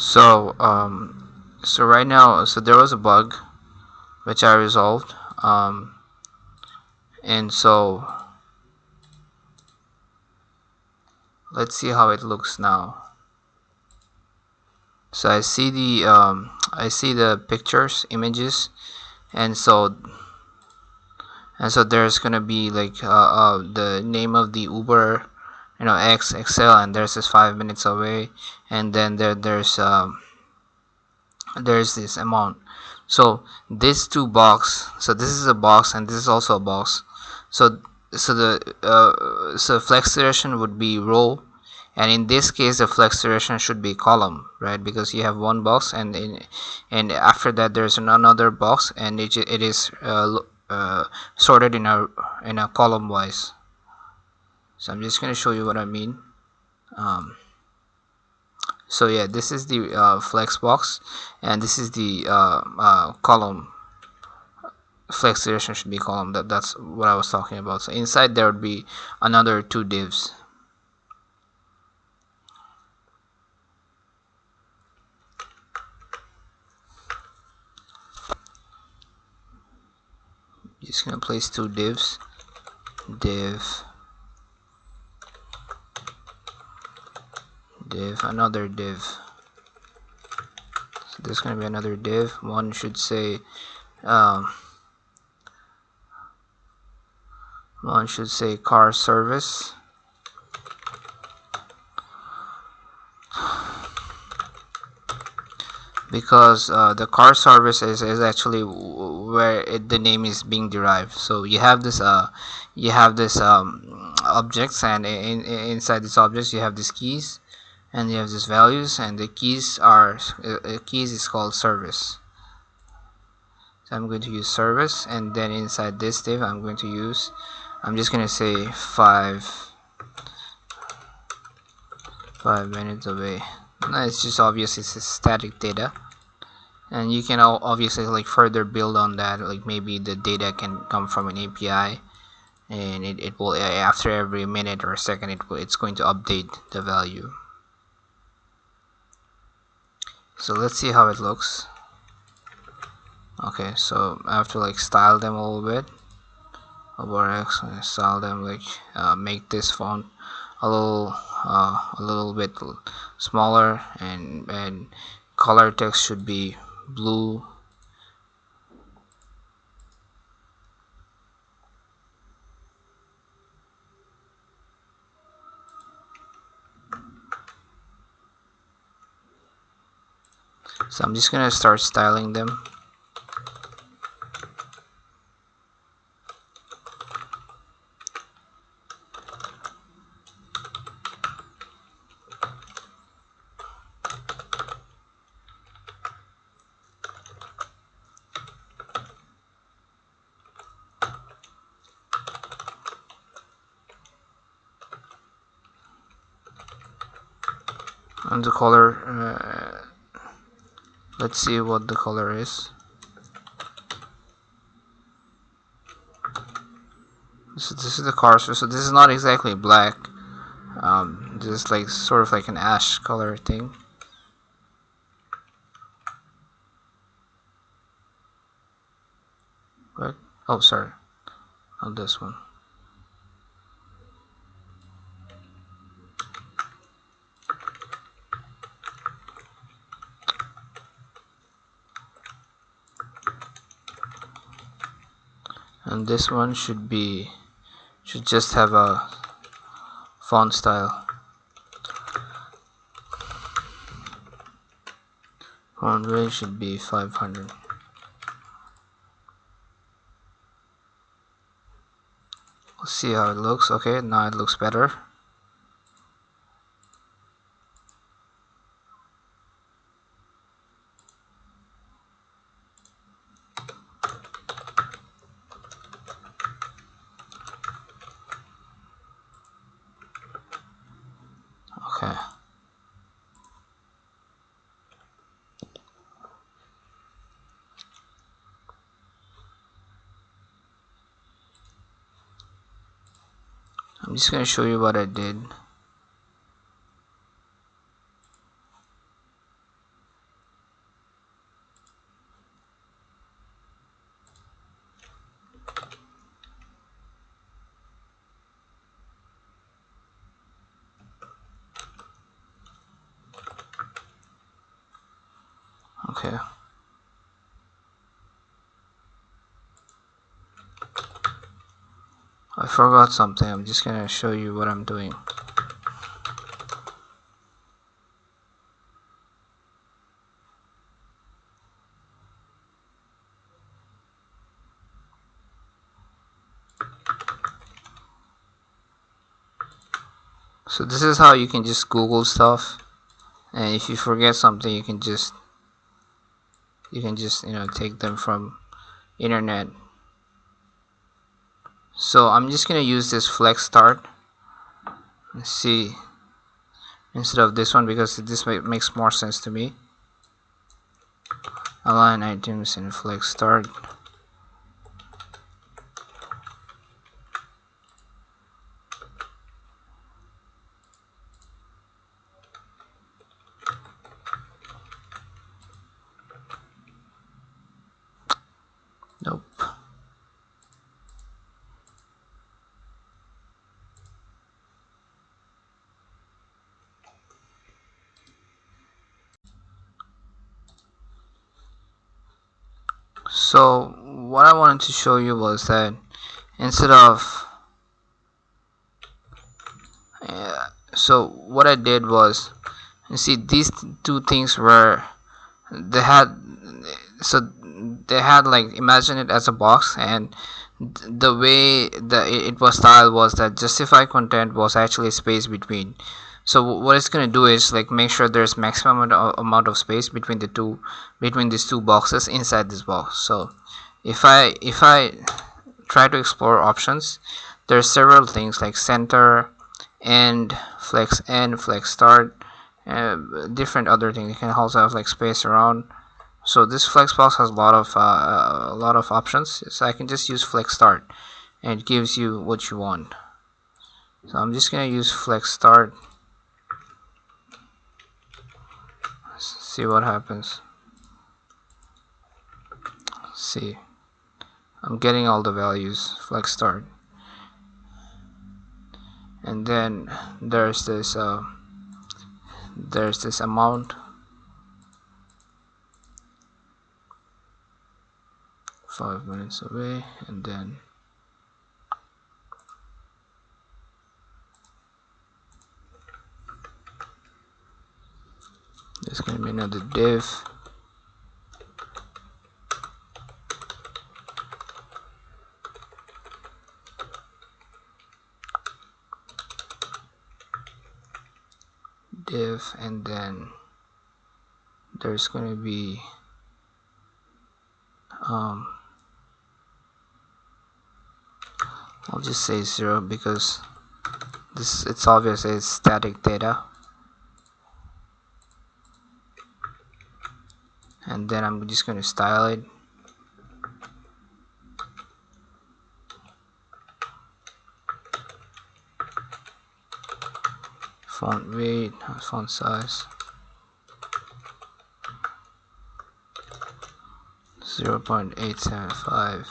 So right now, so there was a bug which I resolved, and so let's see how it looks now. So I see the pictures, images, and so there's gonna be like the name of the Uber, X XL, and there's this 5 minutes away, and then there's this amount. So these two box, so this is a box and this is also a box. So the flex duration would be row, and in this case the flex duration should be column, right? Because you have one box, and after that there's another box, and it is sorted in a column wise. So I'm just going to show you what I mean. So yeah, this is the flex box, and this is the column. Flex duration should be column. That's what I was talking about. So inside there would be another two divs. Just gonna place two divs, div, another div. So there's gonna be another div. One should say car service. Because the car service is actually where the name is being derived. So you have this objects, and inside these objects you have these keys, and you have these values, and the keys are keys is called service. So I'm going to use service, and then inside this div I'm just going to say 5 minutes away. No, it's just obvious it's a static data, and you can obviously like further build on that. Like maybe the data can come from an API, and it will after every minute or second it's going to update the value. So let's see how it looks. Okay, so I have to like style them a little bit. UberX, style them, like make this font a little bit smaller, and color text should be blue. So I'm just gonna start styling them. And the color, let's see what the color is. So this is the car, so this is not exactly black. This is like sort of like an ash color thing. But oh, sorry, not this one. And this one should just have a font style. Font weight should be 500. Let's see how it looks. Okay, now it looks better. Okay. I'm just going to show you what I did. Okay. I forgot something. I'm just gonna show you what I'm doing. So this is how you can just Google stuff, and if you forget something, you can just take them from internet. So I'm just gonna use this flex start. Let's see, instead of this one, because this makes more sense to me. Align items and flex start. Nope. So what I wanted to show you was that instead of so what I did was, you see, these two things were, they had so they had like, imagine it as a box, and the way that it was styled was that justify content was actually space between. So what it's going to do is like make sure there's maximum amount of space between these two boxes inside this box. So if I try to explore options, there's several things like center and flex start, different other things. You can also have like space around. So this flex box has a lot of options. So I can just use flex start, and it gives you what you want. So I'm just gonna use flex start. See what happens. See, I'm getting all the values. Flex start, and then there's this amount, 5 minutes away, and then there's gonna be another div. And then there's gonna be I'll just say 0 because it's obvious it's static data. And then I'm just going to style it. Font weight, font size 0.875.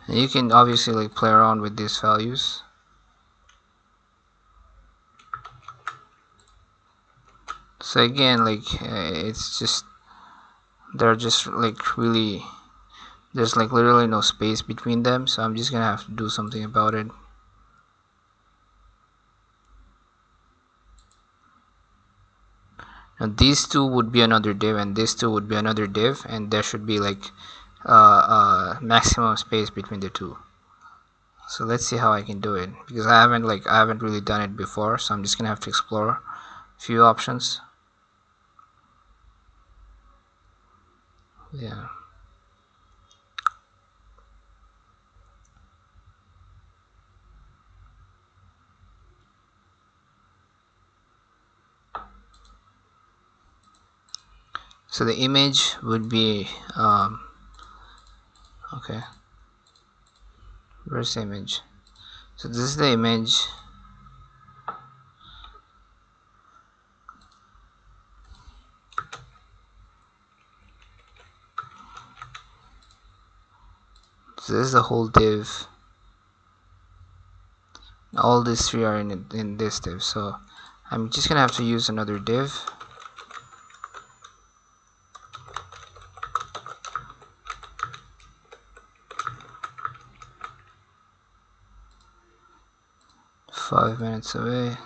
And you can obviously like play around with these values. So again, like it's just, they're just like really, there's like literally no space between them, so I'm just gonna have to do something about it. Now these two would be another div, and this two would be another div, and there should be like maximum space between the two. So let's see how I can do it, because I haven't really done it before, so I'm just gonna have to explore a few options. Yeah. So the image would be okay, where's the image? So this is the image. So this is the whole div. All these three are in this div. So I'm just gonna have to use another div. Five minutes away.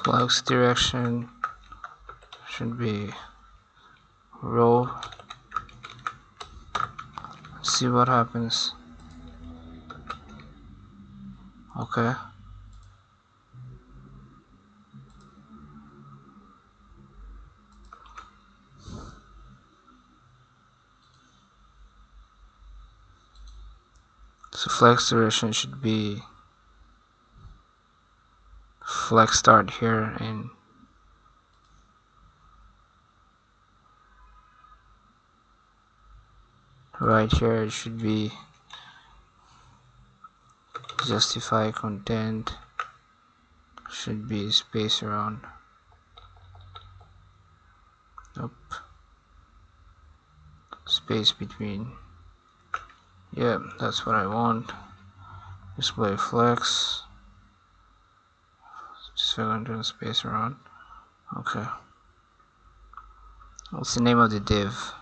Flux direction should be row. See what happens. Okay. So flex direction should be flex start here, and right here it should be justify content, should be space around. Nope. Space between. Yeah, that's what I want. Display flex. Just going to space around. Okay. What's the name of the div?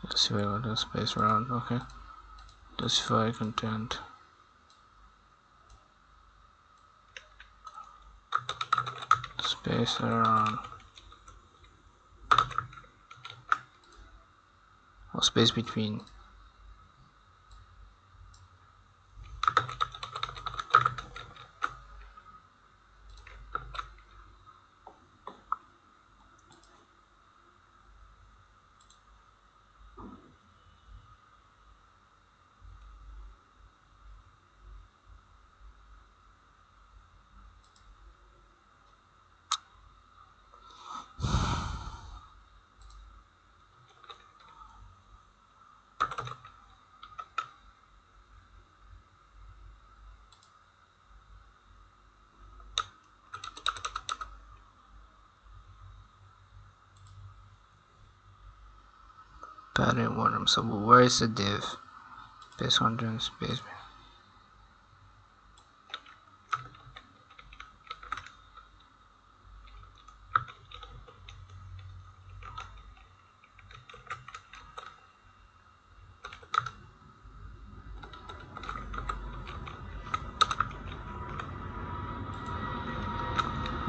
Justify space around. Okay. Justify content. Space around. Or space between. Pattern watermark. So where is the div? Space content space.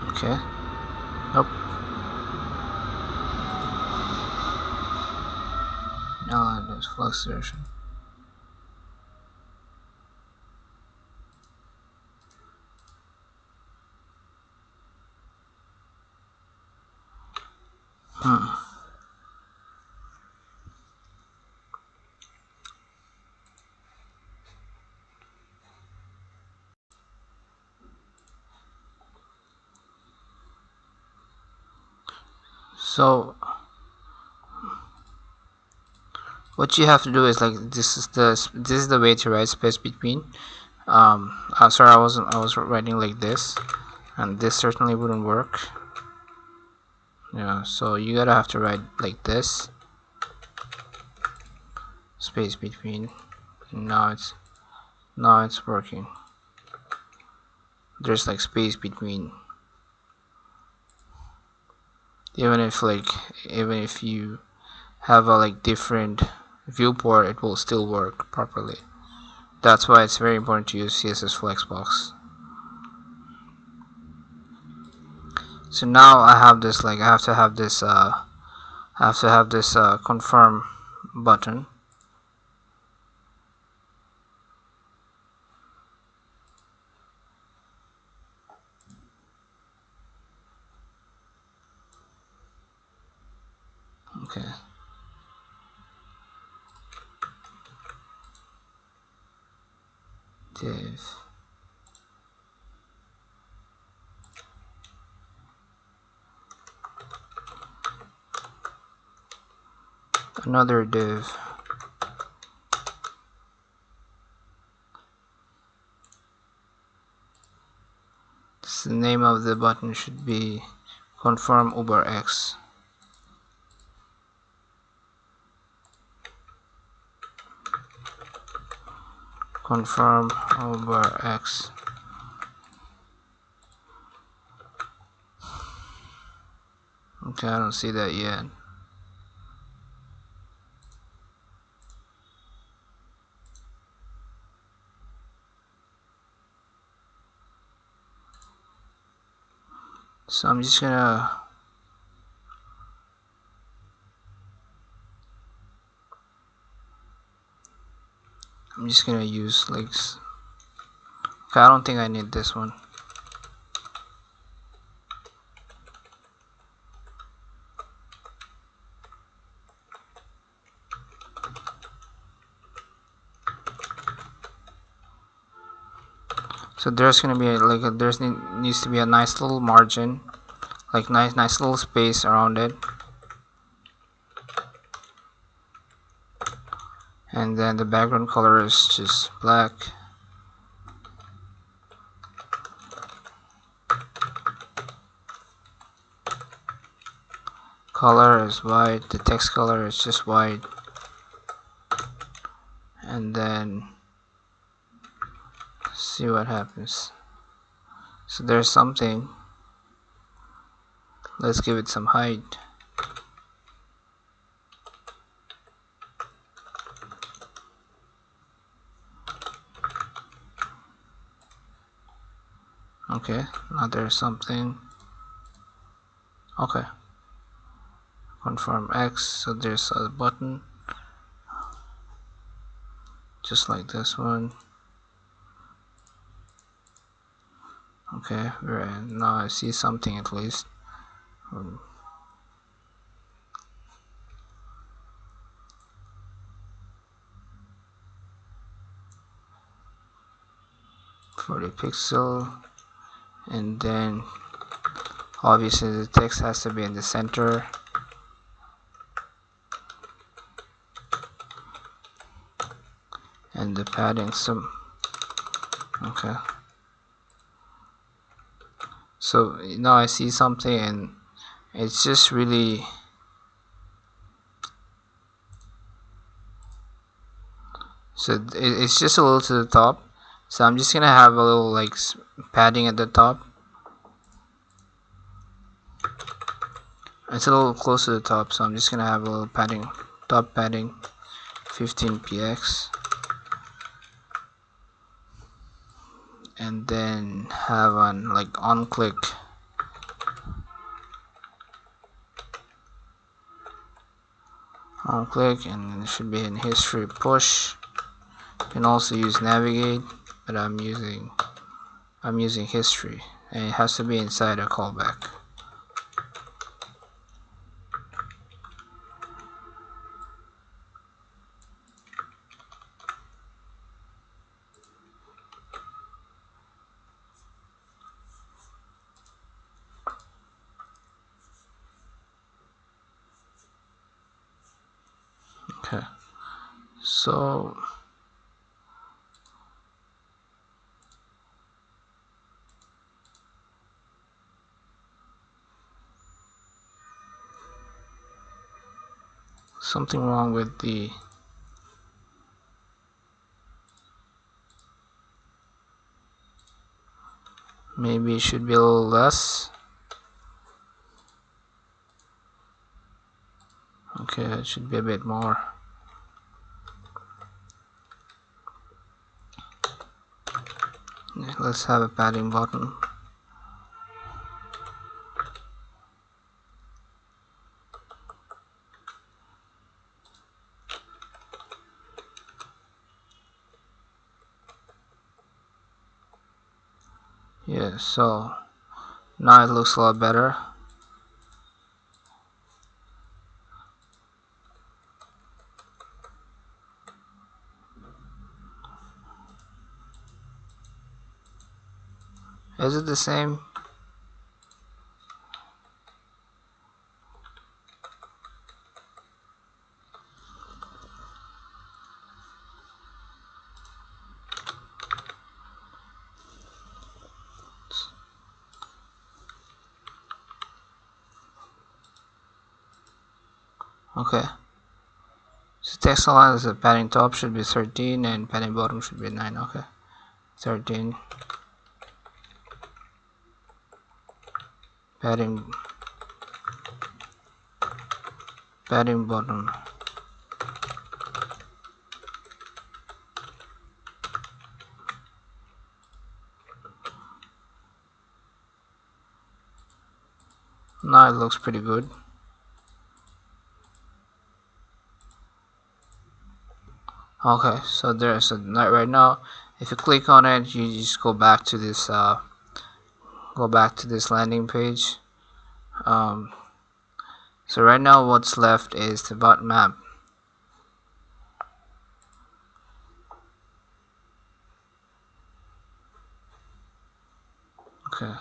Okay. Nope. Now there's flux direction. So what you have to do is like this is the way to write space between. Sorry, I was writing like this, and this certainly wouldn't work. Yeah, so you gotta have to write like this, space between. Now it's working. There's like space between. Even if you have a like different viewport, it will still work properly. That's why it's very important to use CSS Flexbox. So now I have this, like I have to have this confirm button. Okay. Div. Another div. The name of the button should be confirm UberX. Confirm UberX. Okay, I don't see that yet. So I'm just gonna use like, okay, I don't think I need this one. So there's gonna be needs to be a nice little margin, like nice little space around it, and then the background color is just black. Color is white. The text color is just white, and then see what happens. So there's something. Let's give it some height. Okay, now there's something. Okay, confirm X. So there's a button just like this one. Okay, right now I see something at least. For the pixel, and then obviously the text has to be in the center. And the padding some. Okay. So now I see something, and it's just really, so it's just a little to the top. So I'm just gonna have a little like padding at the top. It's a little close to the top, so I'm just gonna have a little padding, top padding, 15px, and then have on like on click. On click, and it should be in history push. You can also use navigate, but I'm using history, and it has to be inside a callback. Okay, so something wrong with the maybe it should be a little less. Okay, it should be a bit more. Let's have a padding button. Yeah, so now it looks a lot better. Is it the same? Okay. So text align is the padding top should be 13 and padding bottom should be 9. Okay. 13. Padding bottom. Now it looks pretty good. Okay, so there's a right now. If you click on it, you just go back to this landing page. So right now, what's left is the bot map. Okay.